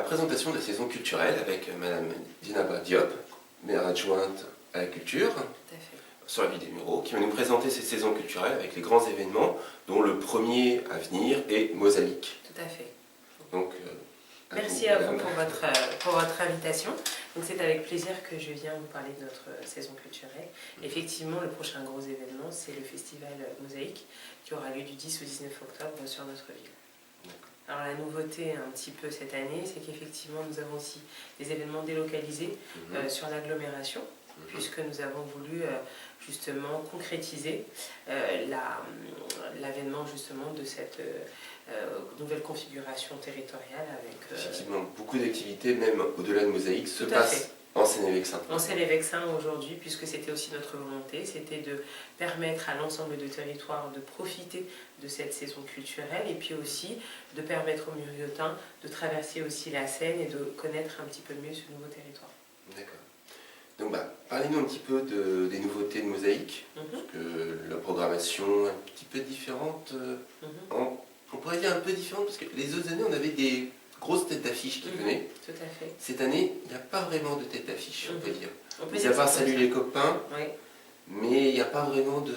présentation de la saison culturelle avec Madame Djenaba Diop, maire adjointe à la culture, sur la ville des Mureaux, qui va nous présenter cette saison culturelle avec les grands événements, dont le premier à venir est Mosaïque. Tout à fait. Donc, merci à vous pour votre invitation. Donc c'est avec plaisir que je viens vous parler de notre saison culturelle. Effectivement, le prochain gros événement, c'est le festival Mosaïque, qui aura lieu du 10 au 19 octobre sur notre ville. Alors la nouveauté un petit peu cette année, c'est qu'effectivement nous avons aussi des événements délocalisés sur l'agglomération, puisque nous avons voulu justement concrétiser l'avènement justement de cette nouvelle configuration territoriale avec... effectivement, beaucoup d'activités, même au-delà de Mosaïque, se passent en Seine-et-Vexin. En Seine-et-Vexin aujourd'hui, puisque c'était aussi notre volonté, c'était de permettre à l'ensemble de territoires de profiter de cette saison culturelle et puis aussi de permettre aux Muriotins de traverser aussi la Seine et de connaître un petit peu mieux ce nouveau territoire. D'accord. Donc parlez-nous un petit peu des nouveautés de Mosaïque, parce que la programmation est un petit peu différente, on pourrait dire un peu différente, parce que les autres années on avait des grosses têtes d'affiche qui venaient. Tout à fait. Cette année, il n'y a pas vraiment de tête d'affiche, on peut dire. On peut Mis dire à part ça. Salut les copains, mais il n'y a pas vraiment de...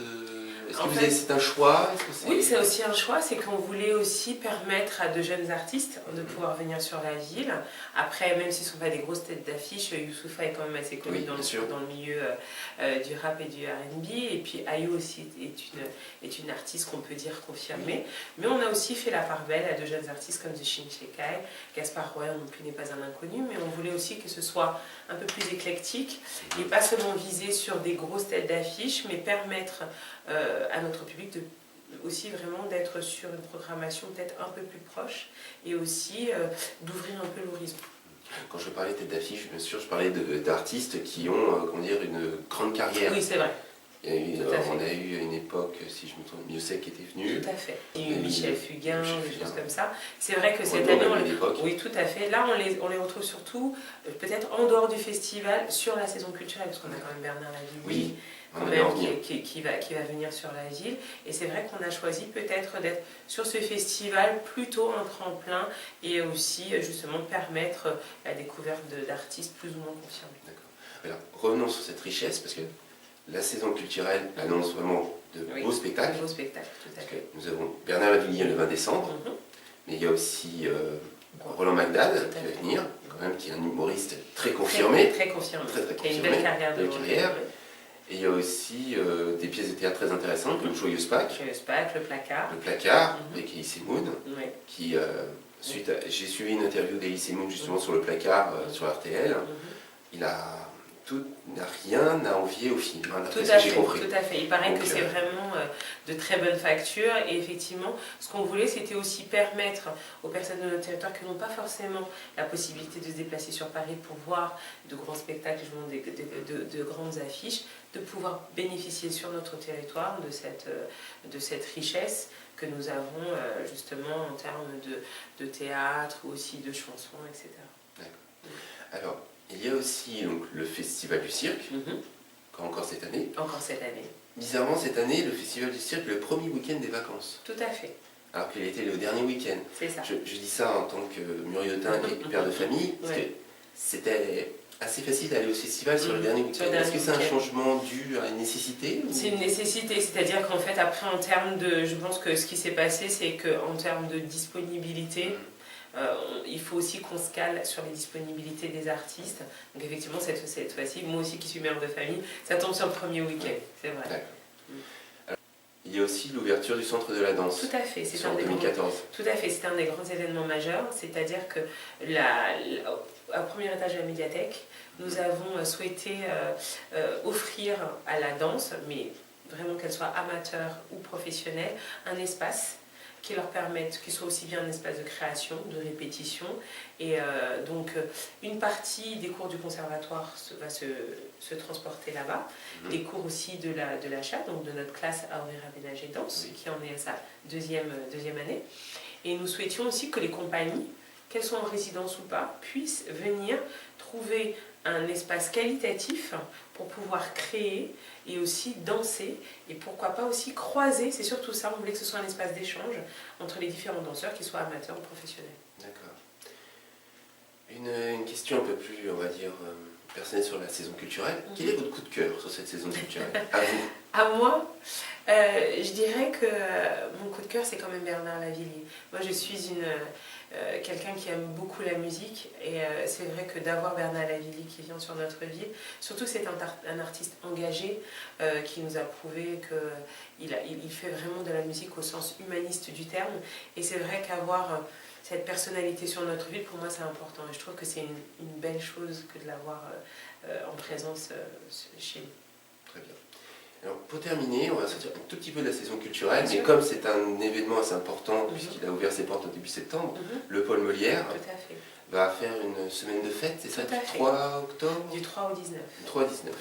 Est-ce que c'est un choix? Oui, c'est aussi un choix, c'est qu'on voulait aussi permettre à de jeunes artistes de pouvoir venir sur la ville. Après, même s'ils ne sont pas des grosses têtes d'affiche, Youssoupha est quand même assez connu dans le milieu du rap et du R&B. Et puis Ayou aussi est une artiste qu'on peut dire confirmée. Mais on a aussi fait la part belle à de jeunes artistes comme The Shin Shekai. Gaspard Roy non plus n'est pas un inconnu, mais on voulait aussi que ce soit un peu plus éclectique et pas seulement viser sur des grosses têtes d'affiche, mais permettre à notre public aussi vraiment d'être sur une programmation peut-être un peu plus proche et aussi d'ouvrir un peu l'horizon. Quand je parlais tête d'affiche, bien sûr, je parlais d'artistes qui ont comment dire, une grande carrière. Oui, c'est vrai. On a eu à une époque, si je me trompe, Miossec qui était venu. Tout à fait. Il y a eu Michel Fugain, des choses comme ça. C'est vrai que cette année, oui, tout à fait. Là, on les retrouve surtout, peut-être en dehors du festival, sur la saison culturelle, parce qu'on a quand même Bernard Lavilliers. Quand même, qui va venir sur la ville. Et c'est vrai qu'on a choisi peut-être d'être sur ce festival plutôt un tremplin et aussi justement permettre la découverte d'artistes plus ou moins confirmés. D'accord. Alors revenons sur cette richesse parce que la saison culturelle annonce vraiment de beaux spectacles. De beaux spectacles, tout à fait. Nous avons Bernard Lavilliers le 20 décembre, mais il y a aussi Roland Magdad qui va venir, quand même, qui est un humoriste très confirmé. Très confirmé. Qui a une belle carrière de carrière. Et il y a aussi des pièces de théâtre très intéressantes, comme Joyeuse Pâques. Joyeuse Pâques, Le Placard. Le Placard, avec Elise Moon, qui, j'ai suivi une interview d'Elise Moon justement sur Le Placard, sur RTL. Il n'a rien à envier au film, d'après ce que j'ai compris. Tout à fait. Il paraît que c'est vraiment de très bonne facture. Et effectivement, ce qu'on voulait, c'était aussi permettre aux personnes de notre territoire qui n'ont pas forcément la possibilité de se déplacer sur Paris pour voir de grands spectacles, de grandes affiches, de pouvoir bénéficier sur notre territoire de cette richesse que nous avons justement en termes de théâtre ou aussi de chansons, etc. D'accord. Alors, il y a aussi donc, le Festival du Cirque, encore cette année. Encore cette année. Bizarrement, cette année, le Festival du Cirque, le premier week-end des vacances. Tout à fait. Alors qu'il était le dernier week-end. C'est ça. Je dis ça en tant que Muriotin et père de famille, parce que c'était assez facile d'aller au festival sur le dernier week-end. Est-ce que c'est un changement dû à une nécessité C'est une nécessité, c'est-à-dire qu'en fait, après, en termes de... Je pense que ce qui s'est passé, c'est qu'en termes de disponibilité, il faut aussi qu'on se cale sur les disponibilités des artistes. Donc effectivement, cette fois-ci, moi aussi qui suis mère de famille, ça tombe sur le premier week-end, c'est vrai. Alors, il y a aussi l'ouverture du Centre de la Danse. Tout à fait. C'est en 2014. Tout à fait, c'est un des grands événements majeurs, c'est-à-dire que au premier étage de la médiathèque, nous avons souhaité offrir à la danse, mais vraiment qu'elle soit amateur ou professionnelle, un espace qui leur permettent, qui soit aussi bien un espace de création, de répétition. Et donc, une partie des cours du conservatoire va se transporter là-bas. Les cours aussi de l'achat, donc de notre classe à horaire aménagé danse, qui en est à sa deuxième année. Et nous souhaitions aussi que les compagnies, qu'elles soient en résidence ou pas, puissent venir trouver un espace qualitatif pour pouvoir créer et aussi danser et pourquoi pas aussi croiser, c'est surtout ça, on voulait que ce soit un espace d'échange entre les différents danseurs, qu'ils soient amateurs ou professionnels. D'accord. Une question un peu plus, on va dire, personnelle sur la saison culturelle. Quel est votre coup de cœur sur cette saison culturelle? À vous. À moi, je dirais que mon coup de cœur, c'est quand même Bernard Lavilliers. Moi, je suis quelqu'un qui aime beaucoup la musique et c'est vrai que d'avoir Bernard Lavilliers qui vient sur notre ville, surtout que c'est un artiste engagé qui nous a prouvé qu'il fait vraiment de la musique au sens humaniste du terme. Et c'est vrai qu'avoir cette personnalité sur notre ville, pour moi, c'est important. Et je trouve que c'est une belle chose que de l'avoir en présence chez nous. Très bien. Alors, pour terminer, on va sortir un tout petit peu de la saison culturelle, mais sûr. comme c'est un événement assez important, puisqu'il a ouvert ses portes au début septembre, le Paul Molière Tout à fait. va faire une semaine de fête, c'est ça, Tout à du fait. 3 octobre? Du 3 au 19. Du 3 au 19.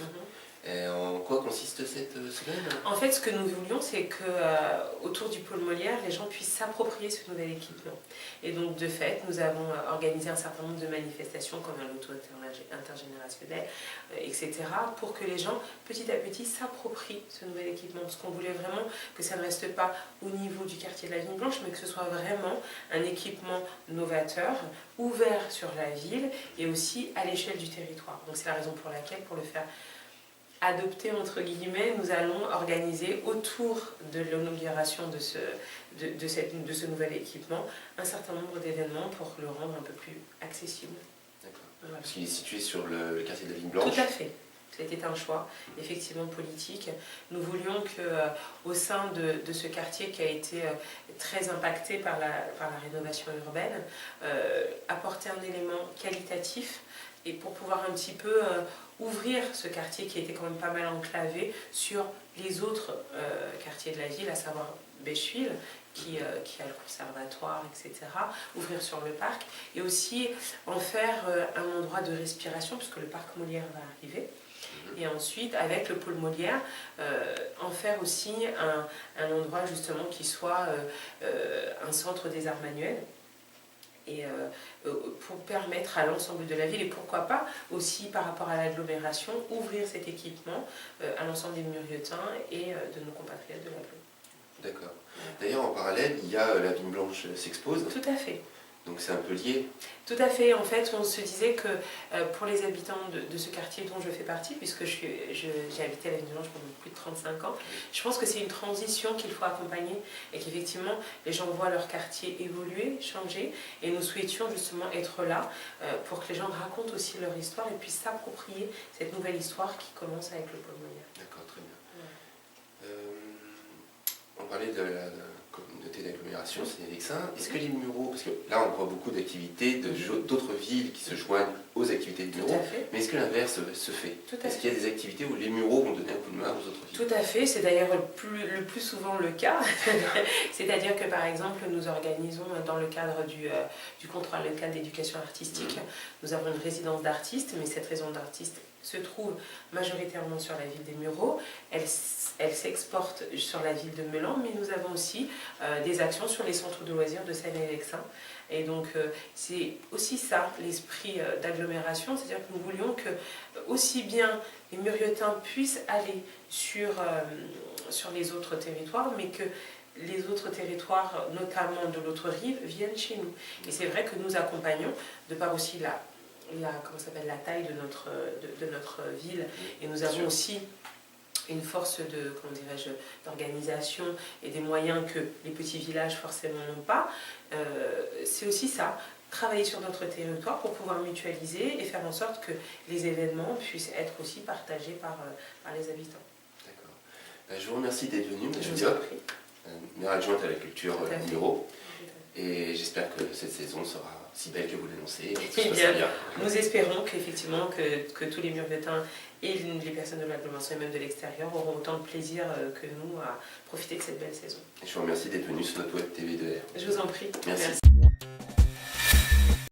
Et en quoi consiste cette semaine? En fait, ce que nous voulions, c'est que autour du pôle Molière, les gens puissent s'approprier ce nouvel équipement. Et donc, de fait, nous avons organisé un certain nombre de manifestations, comme un loto intergénérationnel, etc., pour que les gens, petit à petit, s'approprient ce nouvel équipement. Parce qu'on voulait vraiment que ça ne reste pas au niveau du quartier de la Vigne Blanche, mais que ce soit vraiment un équipement novateur, ouvert sur la ville et aussi à l'échelle du territoire. Donc, c'est la raison pour laquelle, pour le faire adopté entre guillemets, nous allons organiser autour de l'inauguration de ce nouvel équipement un certain nombre d'événements pour le rendre un peu plus accessible. D'accord. Voilà. Parce qu'il est situé sur le quartier de la Vigne Blanche. Tout à fait. C'était un choix, effectivement, politique. Nous voulions qu'au sein de ce quartier qui a été très impacté par la rénovation urbaine, apporter un élément qualitatif et pour pouvoir un petit peu ouvrir ce quartier qui était quand même pas mal enclavé sur les autres quartiers de la ville, à savoir Bêcheville, qui a le conservatoire, etc., ouvrir sur le parc, et aussi en faire un endroit de respiration, puisque le parc Molière va arriver. Et ensuite, avec le pôle Molière, en faire aussi un endroit justement qui soit un centre des arts manuels, et pour permettre à l'ensemble de la ville, et pourquoi pas aussi par rapport à l'agglomération, ouvrir cet équipement à l'ensemble des Murietains et de nos compatriotes de l'agglomération. D'accord. D'ailleurs, en parallèle, il y a la Vigne Blanche s'expose. Tout à fait. Donc c'est un peu lié. Tout à fait. En fait, on se disait que pour les habitants de ce quartier dont je fais partie, puisque j'ai habité à la Vigne Blanche pendant plus de 35 ans, je pense que c'est une transition qu'il faut accompagner et qu'effectivement, les gens voient leur quartier évoluer, changer. Et nous souhaitions justement être là pour que les gens racontent aussi leur histoire et puissent s'approprier cette nouvelle histoire qui commence avec le pôle Molière. D'accord, très bien. Ouais. On parlait de la communauté d'agglomération, c'est Vexin. Est-ce que les muraux, parce que là on voit beaucoup d'activités d'autres villes qui se joignent aux activités de muraux, mais est-ce que l'inverse se fait? Est-ce qu'il y a des activités où les muraux vont donner un coup de main aux autres villes? Tout à fait, c'est d'ailleurs le plus souvent le cas. C'est-à-dire que par exemple, nous organisons dans le cadre du contrôle local d'éducation artistique, nous avons une résidence d'artistes, mais cette résidence d'artistes se trouve majoritairement sur la ville des Mureaux. Elle s'exporte sur la ville de Meulan, mais nous avons aussi des actions sur les centres de loisirs de Seine et Vexin. Et donc c'est aussi ça, l'esprit d'agglomération, c'est-à-dire que nous voulions que aussi bien les Murietains puissent aller sur les autres territoires, mais que les autres territoires, notamment de l'autre rive, viennent chez nous. Et c'est vrai que nous accompagnons, de par aussi la taille de notre ville, et nous avons aussi une force d'organisation et des moyens que les petits villages forcément n'ont pas. C'est aussi ça, travailler sur notre territoire pour pouvoir mutualiser et faire en sorte que les événements puissent être aussi partagés par les habitants. D'accord. Je vous remercie d'être venu, Je Mme vous en Diop, prie. maire adjointe à la culture Mureaux. Et j'espère que cette saison sera si belle que vous l'annoncez. Bien. Nous espérons qu'effectivement que tous les Murietains et les personnes de l'agglomération et même de l'extérieur auront autant de plaisir que nous à profiter de cette belle saison. Et je vous remercie d'être venu sur notre web TV2R. Je vous en prie. Merci.